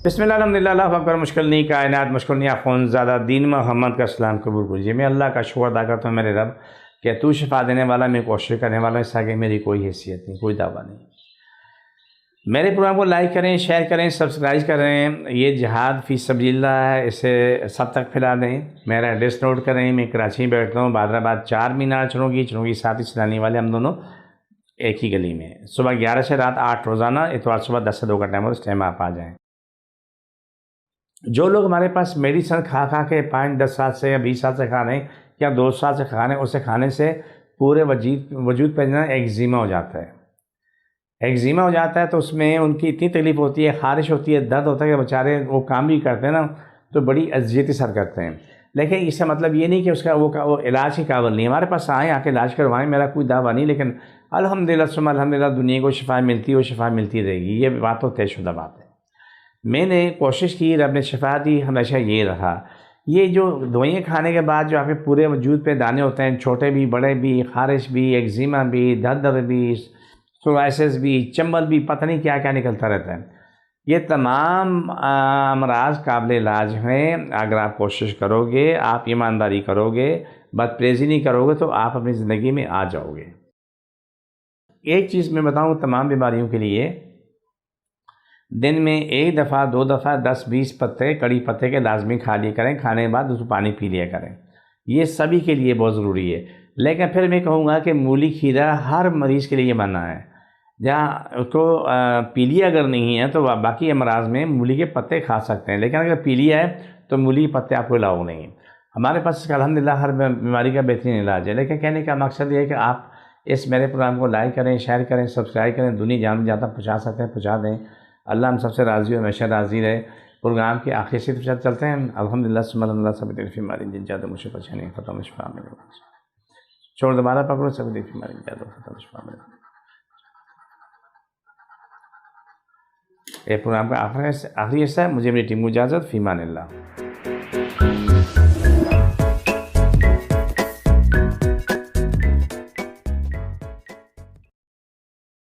बिस्मिल्लाह अल्हम्दुलिल्लाह अल्लाहु अकबर। मुश्किल नहीं कायनात मुश्किल नहीं आखोन ज़्यादा दीन मोहम्मद का सलाम कबूल कीजिए। मैं अल्लाह का शुक्र अदा करता हूँ मेरे रब कि तू शिफा देने वाला, मैं कोशिश करने वाला, इससे आगे मेरी कोई हैसियत नहीं, कोई दावा नहीं। मेरे प्रोग्राम को लाइक करें, शेयर करें, सब्सक्राइब करें। ये जिहाद फ़ी सबिलिल्लाह है, इसे सब तक फैला दें। मेरा एड्रेस नोट करें। मैं कराची में बैठता हूँ, बादराबाद 4 मीनार चुनूँगी साथ ही चलाने वाले हम दोनों एक ही गली में। सुबह 11 से रात 8 रोज़ाना, इतवार सुबह 10 से 2 का टाइम हो, उस टाइम आप आ जाएँ। जो लोग हमारे पास मेडिसन खा खा के 5-10 साल से या 20 साल से खा रहे हैं या 2 साल से खा रहे हैं, उसे खाने से पूरे वजूद पर ना एक्जिमा हो जाता है। एक्जिमा हो जाता है तो उसमें उनकी इतनी तकलीफ़ होती है, ख़ारिश होती है, दर्द होता है कि बेचारे वो काम भी करते हैं ना तो बड़ी अज़ियती सर करते हैं। लेकिन इसका मतलब ये नहीं कि उसका वो इलाज ही काबिल नहीं है। हमारे पास आएँ, आके इलाज करवाएँ, मेरा कोई दावा नहीं, लेकिन अल्हम्दुलिल्लाह सुम्मा अल्हम्दुलिल्लाह दुनिया को शिफा मिलती है, वो शिफा मिलती रहेगी। ये बात तो तयशुदा बात है। मैंने कोशिश की, रब ने शिफा दी, हमेशा ये रहा। ये जो दवाइयाँ खाने के बाद जो आपके पूरे वजूद पे दाने होते हैं, छोटे भी बड़े भी, ख़ारिश भी, एक्जिमा भी, दर्द भी, सोराइसिस भी, चंबल भी, पता नहीं क्या क्या निकलता रहता है। ये तमाम अमराज काबिल इलाज हैं। अगर आप कोशिश करोगे, आप ईमानदारी करोगे, बदपरहेज़ी नहीं करोगे तो आप अपनी ज़िंदगी में आ जाओगे। एक चीज़ मैं बताऊँ तमाम बीमारियों के लिए, दिन में 1 दफ़ा 2 दफ़ा 10-20 पत्ते कड़ी पत्ते के लाजमी खा लिया करें। खाने के बाद उसको पानी पी लिया करें। ये सभी के लिए बहुत ज़रूरी है। लेकिन फिर मैं कहूँगा कि मूली खीरा हर मरीज़ के लिए मना है। जहाँ उसको पीलिया अगर नहीं है तो बाकी अमराज में मूली के पत्ते खा सकते हैं, लेकिन अगर पीलिया है तो मूली के पत्ते आपको अलाउ नहीं है। हमारे पास अल्हम्दुलिल्लाह हर बीमारी का बेहतरीन इलाज है। लेकिन कहने का मकसद ये है कि आप इस मेरे प्रोग्राम को लाइक करें, शेयर करें, सब्सक्राइब करें। दुनिया जान में ज़्यादा पहुँचा सकते हैं, पहुँचा दें। अल्लाह हम सबसे राज़ी हो, हमेशा राज़ी रहे। प्रोग्राम के आखिर से चलते हैं। अल्हम्दुलिल्लाह सुम्मा अल्हम्दुलिल्लाह सब दिल बीमारी जिन ज़्यादा मुझे परेशानी ख़त्म शिफा मिले। छोड़ दोबारा पकड़ो, सब दिल बीमारी ज़्यादा ख़त्म शिफा मिले। ये प्रोग्राम का आखिरी हिस्सा है। मुझे मेरी टीम को इजाज़त, फ़ी अमानिल्लाह।